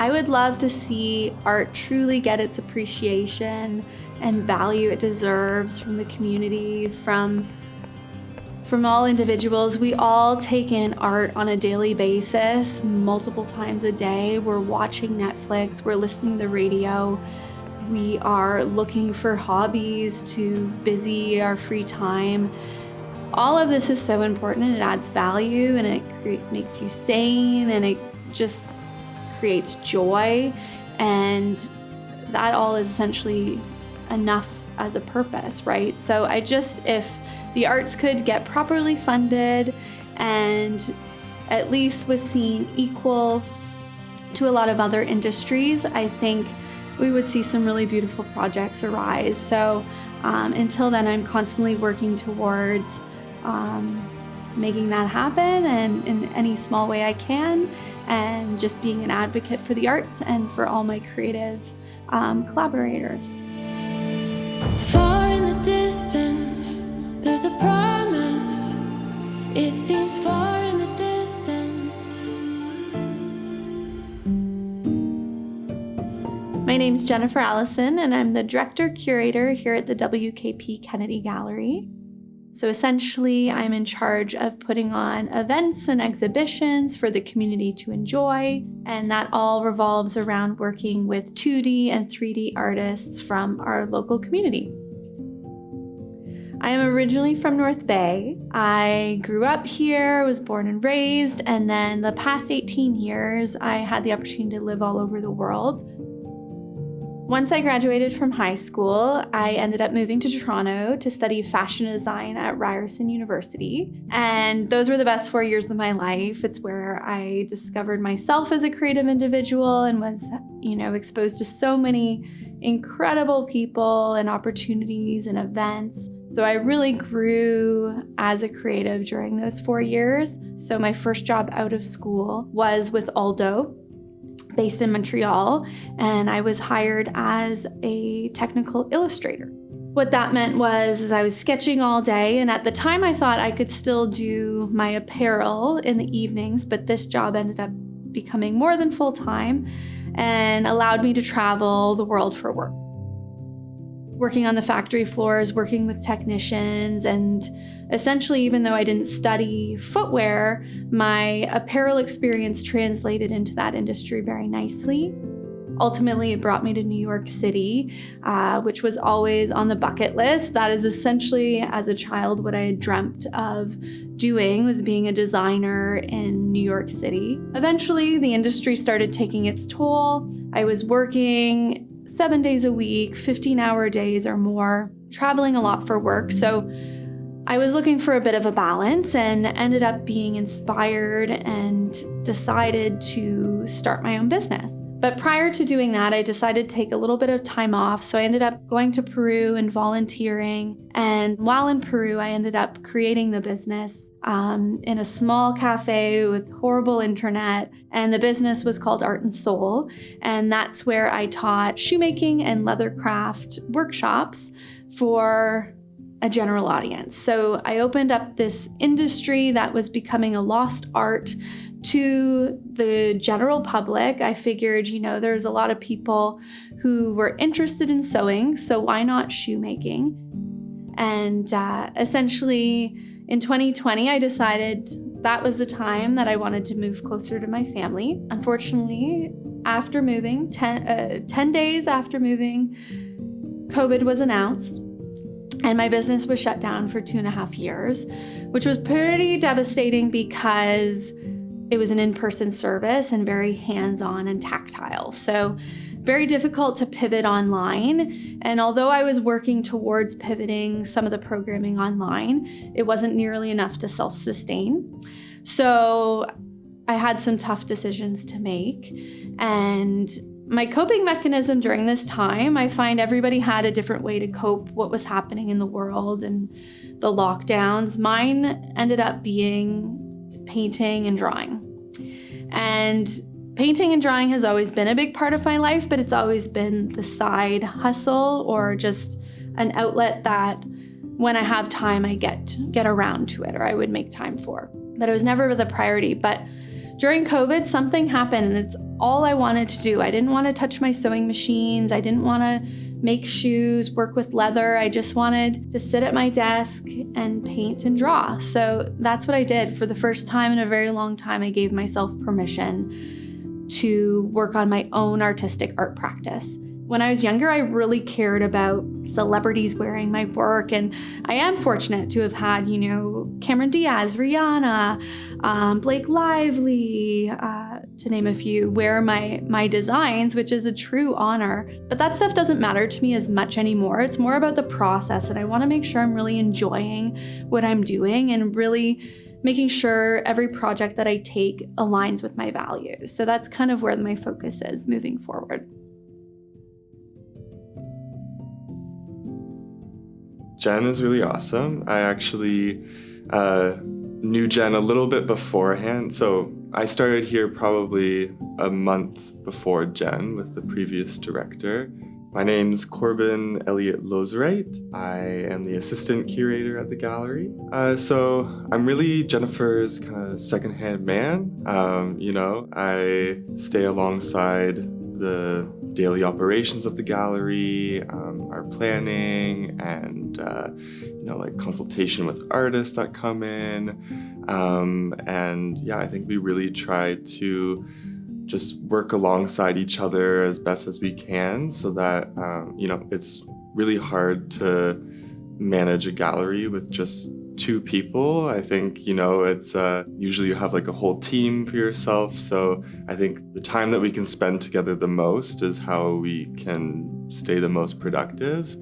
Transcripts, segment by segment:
I would love to see art truly get its appreciation and value it deserves from the community, from all individuals. We all take in art on a daily basis, multiple times a day. We're watching Netflix, we're listening to the radio, we are looking for hobbies to busy our free time. All of this is so important, and it adds value, and it makes you sane, and it just creates joy, and that all is essentially enough as a purpose, right? So if the arts could get properly funded and at least was seen equal to a lot of other industries, I think we would see some really beautiful projects arise. So until then, I'm constantly working towards making that happen, and in any small way I can, and just being an advocate for the arts and for all my creative collaborators. Far in the distance, there's a promise. It seems far in the distance. My name's Jennifer Allison, and I'm the director-curator here at the WKP Kennedy Gallery. So essentially, I'm in charge of putting on events and exhibitions for the community to enjoy, and that all revolves around working with 2D and 3D artists from our local community. I am originally from North Bay. I grew up here, was born and raised, and then the past 18 years, I had the opportunity to live all over the world. Once I graduated from high school, I ended up moving to Toronto to study fashion design at Ryerson University. And those were the best 4 years of my life. It's where I discovered myself as a creative individual and was, exposed to so many incredible people and opportunities and events. So I really grew as a creative during those 4 years. So my first job out of school was with Aldo, based in Montreal, and I was hired as a technical illustrator. What that meant was I was sketching all day, and at the time I thought I could still do my apparel in the evenings, but this job ended up becoming more than full-time and allowed me to travel the world for work. Working on the factory floors, working with technicians, and essentially, even though I didn't study footwear, my apparel experience translated into that industry very nicely. Ultimately, it brought me to New York City, which was always on the bucket list. That is essentially, as a child, what I had dreamt of doing, was being a designer in New York City. Eventually, the industry started taking its toll. I was working 7 days a week, 15-hour days or more, traveling a lot for work. So I was looking for a bit of a balance and ended up being inspired and decided to start my own business. But prior to doing that, I decided to take a little bit of time off. So I ended up going to Peru and volunteering. And while in Peru, I ended up creating the business in a small cafe with horrible internet. And the business was called Art and Soul. And that's where I taught shoemaking and leather craft workshops for a general audience. So I opened up this industry that was becoming a lost art to the general public. I figured, there's a lot of people who were interested in sewing, so why not shoemaking? And essentially in 2020, I decided that was the time that I wanted to move closer to my family. Unfortunately, after moving, 10 days after moving, COVID was announced. And my business was shut down for 2.5 years, which was pretty devastating because it was an in-person service and very hands-on and tactile. So very difficult to pivot online. And although I was working towards pivoting some of the programming online, it wasn't nearly enough to self-sustain. So I had some tough decisions to make. And my coping mechanism during this time, I find everybody had a different way to cope what was happening in the world and the lockdowns. Mine ended up being painting and drawing. And painting and drawing has always been a big part of my life, but it's always been the side hustle or just an outlet that when I have time, I get around to it, or I would make time for. But it was never the priority. But During COVID, something happened and it's all I wanted to do. I didn't want to touch my sewing machines. I didn't want to make shoes, work with leather. I just wanted to sit at my desk and paint and draw. So that's what I did. For the first time in a very long time, I gave myself permission to work on my own artistic art practice. When I was younger, I really cared about celebrities wearing my work, and I am fortunate to have had, Cameron Diaz, Rihanna, Blake Lively, to name a few, wear my designs, which is a true honor. But that stuff doesn't matter to me as much anymore. It's more about the process, and I want to make sure I'm really enjoying what I'm doing and really making sure every project that I take aligns with my values. So that's kind of where my focus is moving forward. Jen is really awesome. I actually knew Jen a little bit beforehand. So I started here probably a month before Jen with the previous director. My name's Corbin Elliott Lozerite. I am the assistant curator at the gallery. So I'm really Jennifer's kind of secondhand man. I stay alongside the daily operations of the gallery, our planning, and consultation with artists that come in. I think we really try to just work alongside each other as best as we can, so that it's really hard to manage a gallery with just two people. I think, it's usually you have like a whole team for yourself. So I think the time that we can spend together the most is how we can stay the most productive.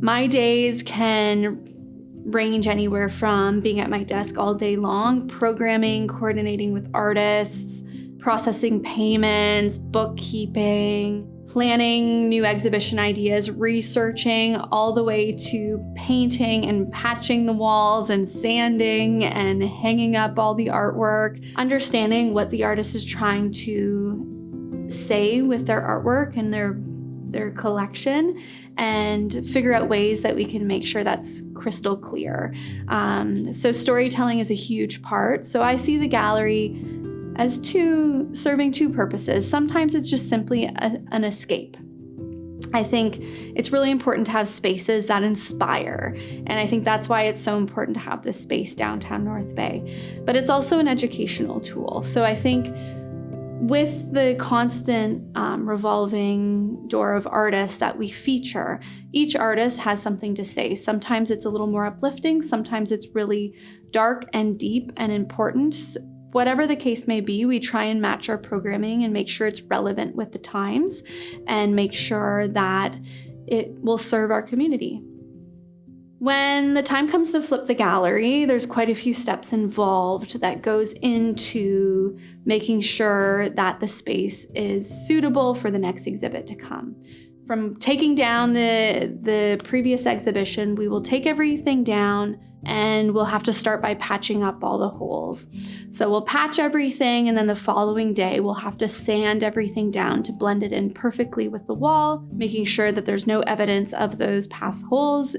My days can range anywhere from being at my desk all day long, programming, coordinating with artists, processing payments, bookkeeping, planning new exhibition ideas, researching, all the way to painting and patching the walls and sanding and hanging up all the artwork, understanding what the artist is trying to say with their artwork and their collection, and figure out ways that we can make sure that's crystal clear. So storytelling is a huge part. So I see the gallery as serving two purposes. Sometimes it's just simply an escape. I think it's really important to have spaces that inspire. And I think that's why it's so important to have this space downtown North Bay. But it's also an educational tool. So I think with the constant revolving door of artists that we feature, each artist has something to say. Sometimes it's a little more uplifting. Sometimes it's really dark and deep and important. Whatever the case may be, we try and match our programming and make sure it's relevant with the times and make sure that it will serve our community. When the time comes to flip the gallery, there's quite a few steps involved that goes into making sure that the space is suitable for the next exhibit to come. From taking down the previous exhibition, we will take everything down and we'll have to start by patching up all the holes. So we'll patch everything, and then the following day we'll have to sand everything down to blend it in perfectly with the wall, making sure that there's no evidence of those past holes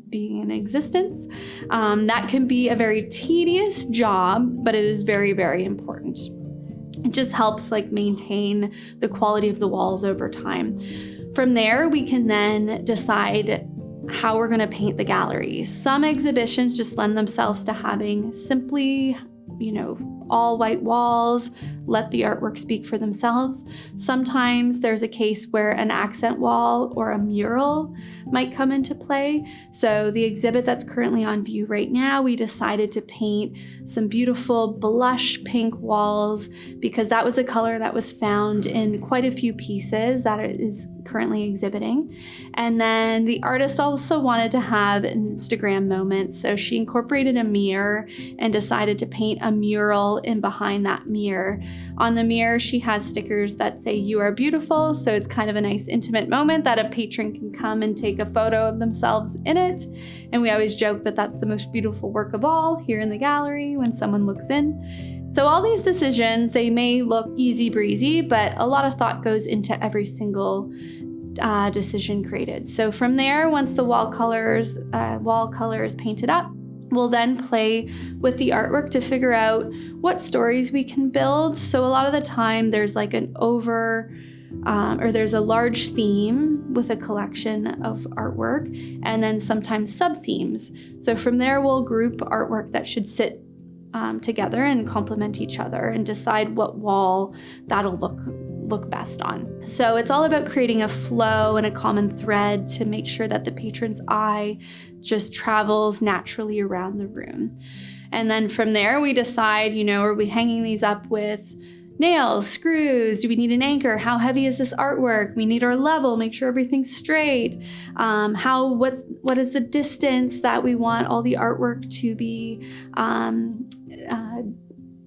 being in existence. That can be a very tedious job, but it is very, very important. It just helps maintain the quality of the walls over time. From there, we can then decide how we're going to paint the gallery. Some exhibitions just lend themselves to having simply, all white walls, let the artwork speak for themselves. Sometimes there's a case where an accent wall or a mural might come into play. So the exhibit that's currently on view right now, we decided to paint some beautiful blush pink walls because that was a color that was found in quite a few pieces that it is currently exhibiting. And then the artist also wanted to have an Instagram moment, so she incorporated a mirror and decided to paint a mural in behind that mirror. On the mirror, she has stickers that say "You are beautiful," so it's kind of a nice intimate moment that a patron can come and take a photo of themselves in it. And we always joke that that's the most beautiful work of all here in the gallery when someone looks in. So all these decisions, they may look easy breezy, but a lot of thought goes into every single decision created. So from there, once the wall color is painted up, We'll then play with the artwork to figure out what stories we can build. So a lot of the time there's like there's a large theme with a collection of artwork, and then sometimes sub-themes. So from there, we'll group artwork that should sit together and complement each other and decide what wall that'll look best on. So it's all about creating a flow and a common thread to make sure that the patron's eye just travels naturally around the room. And then from there, we decide, are we hanging these up with nails, screws? Do we need an anchor? How heavy is this artwork? We need our level, make sure everything's straight. What is the distance that we want all the artwork to be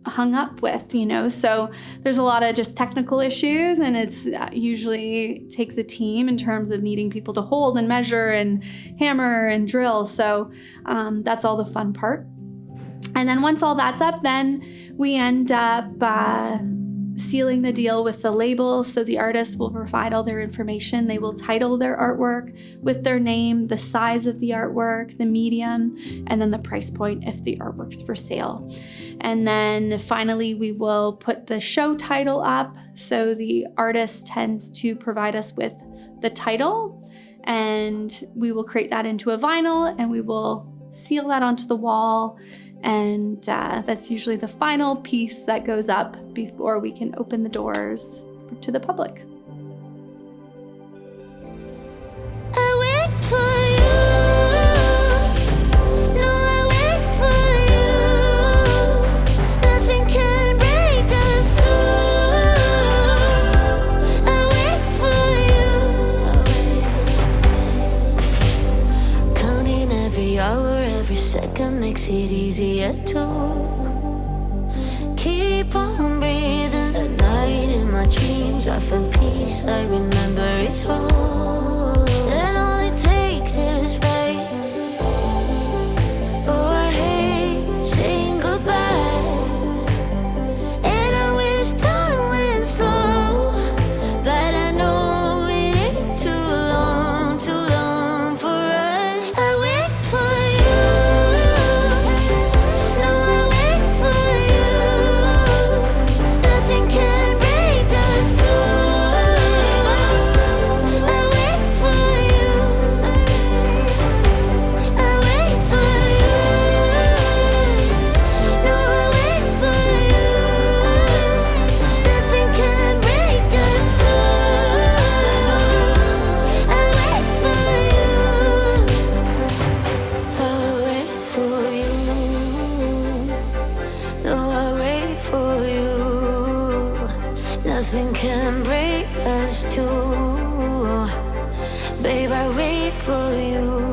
hung up with, So there's a lot of just technical issues, and it's usually takes a team in terms of needing people to hold and measure and hammer and drill. So that's all the fun part. And then once all that's up, then we end up sealing the deal with the label. So the artist will provide all their information. They will title their artwork with their name, the size of the artwork, the medium, and then the price point if the artwork's for sale. And then finally, we will put the show title up. So the artist tends to provide us with the title, and we will create that into a vinyl, and we will seal that onto the wall. And that's usually the final piece that goes up before we can open the doors to the public. I wait for you. No, I wait for you. Nothing can break us through. I wait for you. Counting every hour, every second makes it easier to keep on breathing. At night in my dreams I find peace, I remember it all. And all it takes is faith, or hate, saying goodbye. And I wish time went slow, but I know it ain't too long for us. I wait for you. No, I wait for you. Nothing can break us through. I wait for you. I wait for you. No, I wait for you. Nothing can break us through. I wait for you. I wait for you. No, I wait for you. Nothing can break us too. Babe, I wait for you.